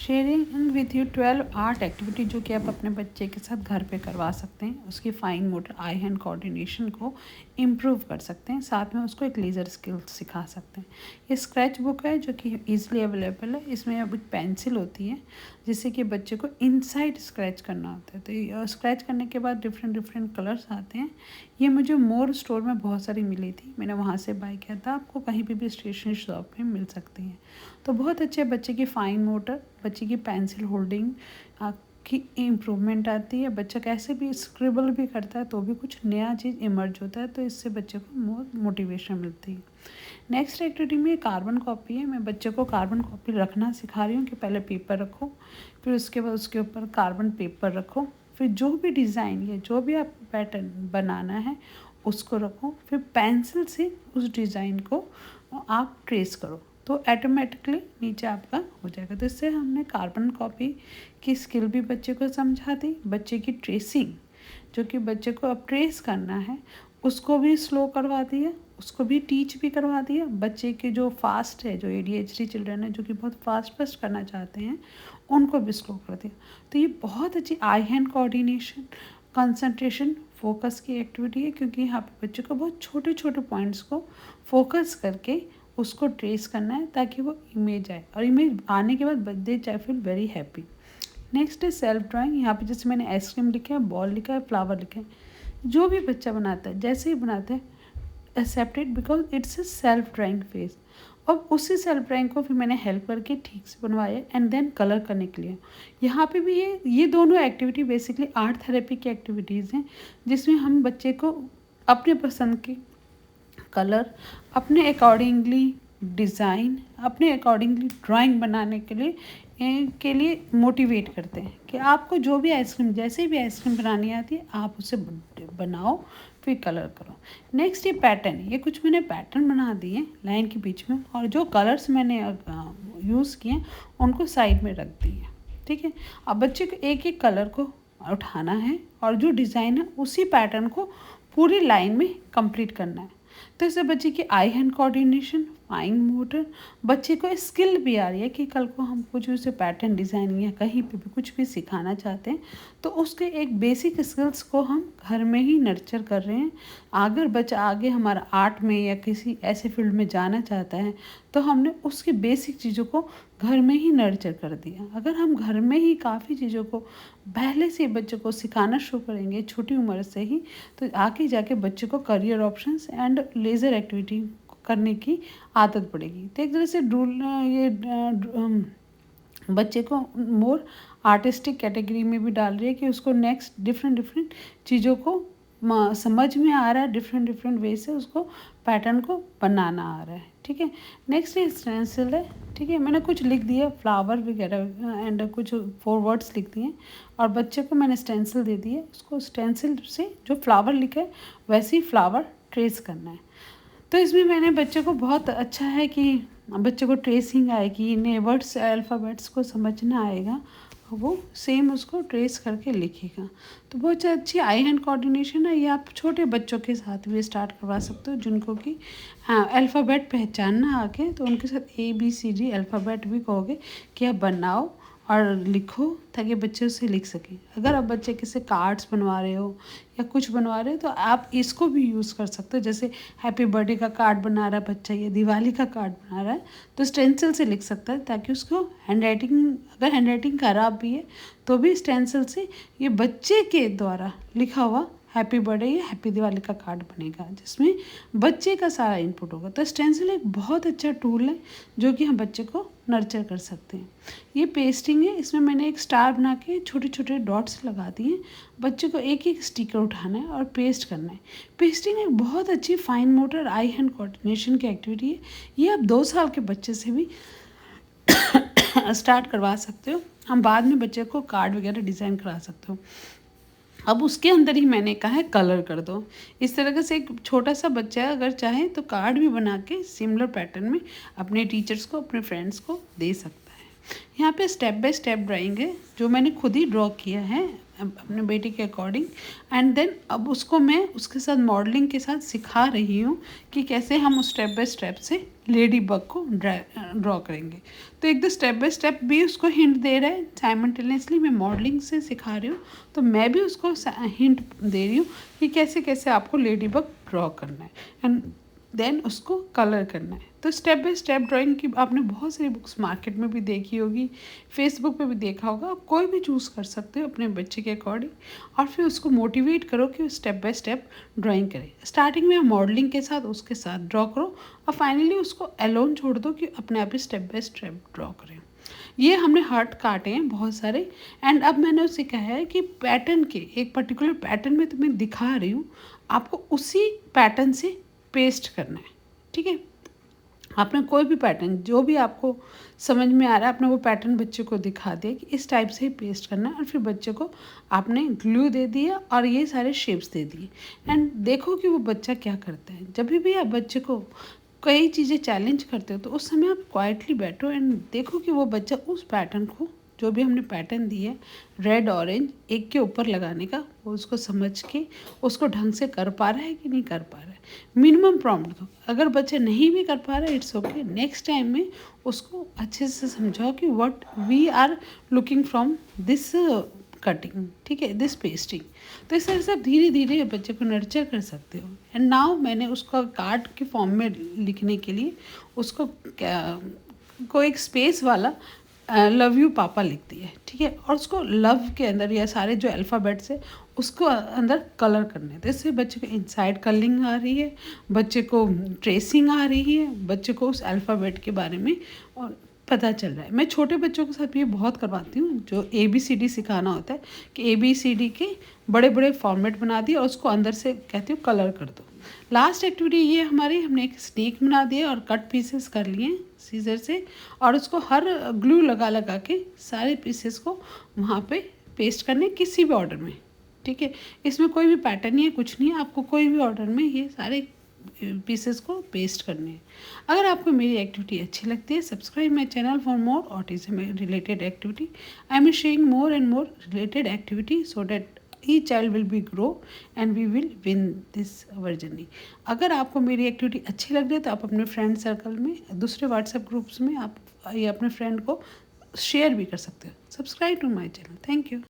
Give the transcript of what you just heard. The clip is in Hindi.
Sharing with you 12 art activity जो कि आप अपने बच्चे के साथ घर पे करवा सकते हैं, उसकी फाइन मोटर आई हैंड कोऑर्डिनेशन को इम्प्रूव कर सकते हैं, साथ में उसको एक लेज़र स्किल्स सिखा सकते हैं। ये स्क्रैच बुक है जो कि ईजिली अवेलेबल है। इसमें अब एक पेंसिल होती है जिससे कि बच्चे को इनसाइड स्क्रैच करना होता है। तो स्क्रैच करने के बाद डिफरेंट डिफरेंट कलर्स आते हैं। ये मुझे मोर स्टोर में बहुत सारी मिली थी, मैंने वहाँ से बाय किया था। आपको कहीं भी स्टेशनरी शॉप में मिल सकती हैं। तो बहुत अच्छे बच्चे की फाइन मोटर, बच्चे की पेंसिल होल्डिंग की इम्प्रूवमेंट आती है। बच्चा कैसे भी स्क्रिबल भी करता है तो भी कुछ नया चीज़ इमर्ज होता है, तो इससे बच्चे को मोटिवेशन मिलती है। नेक्स्ट एक्टिविटी में कार्बन कॉपी है। मैं बच्चे को कार्बन कॉपी रखना सिखा रही हूँ कि पहले पेपर रखो, फिर उसके बाद उसके ऊपर कार्बन पेपर रखो, फिर जो भी डिज़ाइन या जो भी आप पैटर्न बनाना है उसको रखो, फिर पेंसिल से उस डिज़ाइन को आप ट्रेस करो तो ऑटोमेटिकली नीचे आपका हो जाएगा। तो इससे हमने कार्बन कॉपी की स्किल भी बच्चे को समझा दी। बच्चे की ट्रेसिंग जो कि बच्चे को अब ट्रेस करना है उसको भी स्लो करवा दिया, उसको भी टीच भी करवा दिया। बच्चे के जो फास्ट है, जो ADHD चिल्ड्रन है जो कि बहुत फास्ट करना चाहते हैं, उनको भी स्लो कर दिया। तो ये बहुत अच्छी आई हैंड कोऑर्डिनेशन, कंसंट्रेशन, फोकस की एक्टिविटी है, क्योंकि यहाँ पे बच्चे को बहुत छोटे छोटे पॉइंट्स को फोकस करके उसको ट्रेस करना है ताकि वो इमेज आए, और इमेज आने के बाद they feel very happy. Next है सेल्फ ड्राइंग। यहाँ पे जैसे मैंने आइसक्रीम लिखा है, बॉल लिखा है, फ्लावर लिखा है। जो भी बच्चा बनाता है जैसे ही बनाता है accepted because it's a self drawing phase. और उसी सेल्फ ड्राइंग को फिर मैंने हेल्प करके ठीक से बनवाया एंड देन कलर करने के लिए। यहाँ पे भी ये दोनों एक्टिविटी बेसिकली आर्ट थेरेपी की एक्टिविटीज़ हैं, जिसमें हम बच्चे को अपने पसंद के कलर, अपने अकॉर्डिंगली डिज़ाइन, अपने अकॉर्डिंगली ड्राइंग बनाने के लिए मोटिवेट करते हैं कि आपको जो भी आइसक्रीम, जैसे भी आइसक्रीम बनानी आती है आप उसे बनाओ, फिर कलर करो। नेक्स्ट ये पैटर्न, ये कुछ मैंने पैटर्न बना दिए लाइन के बीच में, और जो कलर्स मैंने यूज़ किए उनको साइड में रख दिए। ठीक है, अब बच्चे को एक एक कलर को उठाना है और जो डिज़ाइन है उसी पैटर्न को पूरी लाइन में कंप्लीट करना है। तो इससे बच्चे की आई हैंड कोऑर्डिनेशन, फाइन मोटर, बच्चे को स्किल भी आ रही है कि कल को हम कुछ उसे पैटर्न डिज़ाइन या कहीं पे भी कुछ भी सिखाना चाहते हैं तो उसके एक बेसिक स्किल्स को हम घर में ही नर्चर कर रहे हैं। अगर बच्चा आगे हमारा आर्ट में या किसी ऐसे फील्ड में जाना चाहता है तो हमने उसकी बेसिक चीज़ों को घर में ही नर्चर कर दिया। अगर हम घर में ही काफ़ी चीज़ों को पहले से बच्चों को सिखाना शुरू करेंगे छोटी उम्र से ही, तो आगे जाके बच्चे को career options and laser activity करने की आदत पड़ेगी। तो एक तरह से बच्चे को मोर आर्टिस्टिक कैटेगरी में भी डाल रही है कि उसको नेक्स्ट डिफरेंट चीज़ों को समझ में आ रहा है, डिफरेंट वे से उसको पैटर्न को बनाना आ रहा है। ठीक है, नेक्स्ट स्टेंसिल है। ठीक है, मैंने कुछ लिख दिया फ्लावर वगैरह एंड कुछ 4 वर्ड्स लिख दिए और बच्चे को मैंने स्टेंसिल दे दिए। उसको स्टेंसिल से जो फ्लावर लिखा है वैसे ही फ्लावर ट्रेस करना है। तो इसमें मैंने बच्चे को बहुत अच्छा है कि बच्चे को ट्रेसिंग आएगी, नए वर्ड्स अल्फ़ाबेट्स को समझना आएगा, वो सेम उसको ट्रेस करके लिखेगा। तो बहुत अच्छी आई हैंड कोऑर्डिनेशन है। ये आप छोटे बच्चों के साथ भी स्टार्ट करवा सकते हो जिनको कि अल्फ़ाबेट पहचानना आगे, तो उनके साथ ABCD अल्फ़ाबेट भी कहोगे कि आप बनाओ और लिखो ताकि बच्चे उसे लिख सकें। अगर आप बच्चे किसी कार्ड्स बनवा रहे हो या कुछ बनवा रहे हो तो आप इसको भी यूज़ कर सकते हो। जैसे हैप्पी बर्थडे का कार्ड बना रहा है बच्चा या दिवाली का कार्ड बना रहा है तो स्टेंसिल से लिख सकता है, ताकि उसको हैंडराइटिंग, अगर हैंडराइटिंग ख़राब भी है तो भी स्टेंसिल से ये बच्चे के द्वारा लिखा हुआ हैप्पी बर्थडे या हैप्पी दिवाली का कार्ड बनेगा जिसमें बच्चे का सारा इनपुट होगा। तो स्टेंसिल एक बहुत अच्छा टूल है जो कि हम बच्चे को नर्चर कर सकते हैं। ये पेस्टिंग है, इसमें मैंने एक स्टार बना के छोटे छोटे डॉट्स लगा दिए। बच्चे को एक एक स्टिकर उठाना है और पेस्ट करना है। पेस्टिंग एक बहुत अच्छी फाइन मोटर आई हैंड कोऑर्डिनेशन की एक्टिविटी है। ये आप 2 साल के बच्चे से भी स्टार्ट करवा सकते हो। हम बाद में बच्चे को कार्ड वगैरह डिज़ाइन करा सकते हो। अब उसके अंदर ही मैंने कहा है कलर कर दो। इस तरह से एक छोटा सा बच्चा अगर चाहे तो कार्ड भी बना के सिमिलर पैटर्न में अपने टीचर्स को, अपने फ्रेंड्स को दे सकता है। यहाँ पे स्टेप बाय स्टेप ड्राइंग है जो मैंने खुद ही ड्रॉ किया है अपने बेटे के अकॉर्डिंग। एंड देन अब उसको मैं उसके साथ मॉडलिंग के साथ सिखा रही हूँ कि कैसे हम उस स्टेप बाय स्टेप से लेडी बग को ड्रॉ करेंगे। तो एक दो स्टेप बाय स्टेप भी उसको हिंट दे रहा है, साइमल्टेनियसली मैं मॉडलिंग से सिखा रही हूँ तो मैं भी उसको हिंट दे रही हूँ कि कैसे कैसे आपको लेडी बग ड्रॉ करना है एंड देन उसको कलर करना है। तो स्टेप बाय स्टेप ड्राइंग की आपने बहुत सारी बुक्स मार्केट में भी देखी होगी, फेसबुक पे भी देखा होगा। आप कोई भी चूज़ कर सकते हो अपने बच्चे के अकॉर्डिंग और फिर उसको मोटिवेट करो कि वो स्टेप बाय स्टेप ड्राइंग करे। स्टार्टिंग में मॉडलिंग के साथ उसके साथ ड्रॉ करो और फाइनली उसको अलोन छोड़ दो कि अपने आप ही स्टेप बाय स्टेप ड्रॉ करें। ये हमने हार्ट काटे हैं बहुत सारे एंड अब मैंने उससे कहा है कि पैटर्न के एक पर्टिकुलर पैटर्न में तुम्हें दिखा रही हूँ, आपको उसी पैटर्न से पेस्ट करना है। ठीक है, आपने कोई भी पैटर्न जो भी आपको समझ में आ रहा है आपने वो पैटर्न बच्चे को दिखा दिया कि इस टाइप से ही पेस्ट करना है और फिर बच्चे को आपने ग्लू दे दिया और ये सारे शेप्स दे दिए एंड देखो कि वो बच्चा क्या करता है। जब भी आप बच्चे को कई चीज़ें चैलेंज करते हो तो उस समय आप क्वाइटली बैठो एंड देखो कि वो बच्चा उस पैटर्न को जो भी हमने पैटर्न दिए रेड ऑरेंज एक के ऊपर लगाने का वो उसको समझ के उसको ढंग से कर पा रहा है कि नहीं कर पा रहा है। मिनिमम प्रॉम्प्ट दो, अगर बच्चा नहीं भी कर पा रहा है इट्स ओके, नेक्स्ट टाइम में उसको अच्छे से समझाओ कि what we are looking from this cutting, ठीक है, दिस पेस्टिंग। तो इस तरह से आप धीरे धीरे बच्चे को नर्चर कर सकते हो। एंड नाउ मैंने उसको कार्ड के फॉर्म में लिखने के लिए उसको को एक स्पेस वाला लव यू पापा लिख दिया है, ठीक है, और उसको लव के अंदर या सारे जो अल्फ़ाबेट्स है उसको अंदर कलर करने हैं। तो इससे बच्चे को इनसाइड कलरिंग आ रही है, बच्चे को ट्रेसिंग आ रही है, बच्चे को उस अल्फ़ाबेट के बारे में और पता चल रहा है। मैं छोटे बच्चों के साथ ये बहुत करवाती हूँ, जो ABCD सिखाना होता है कि ABCD के बड़े बड़े फॉर्मेट बना दिए और उसको अंदर से कहती हूँ कलर कर दो। लास्ट एक्टिविटी ये हमारी, हमने एक स्नेक बना दिया और कट पीसेस कर लिए सीजर से और उसको हर ग्लू लगा लगा के सारे पीसेस को वहाँ पे पेस्ट करने किसी भी ऑर्डर में। ठीक है, इसमें कोई भी पैटर्न नहीं है, कुछ नहीं है, आपको कोई भी ऑर्डर में ये सारे पीसेस को पेस्ट करने हैं। अगर आपको मेरी एक्टिविटी अच्छी लगती है, subscribe my channel for more autism related activity. I am sharing more and more related activity so that each child will be grow and we will win this our journey। अगर आपको मेरी एक्टिविटी अच्छी लग रही है तो आप अपने फ्रेंड सर्कल में दूसरे व्हाट्सएप ग्रुप्स में आप ये अपने फ्रेंड को शेयर भी कर सकते हो। Subscribe to my channel. Thank you.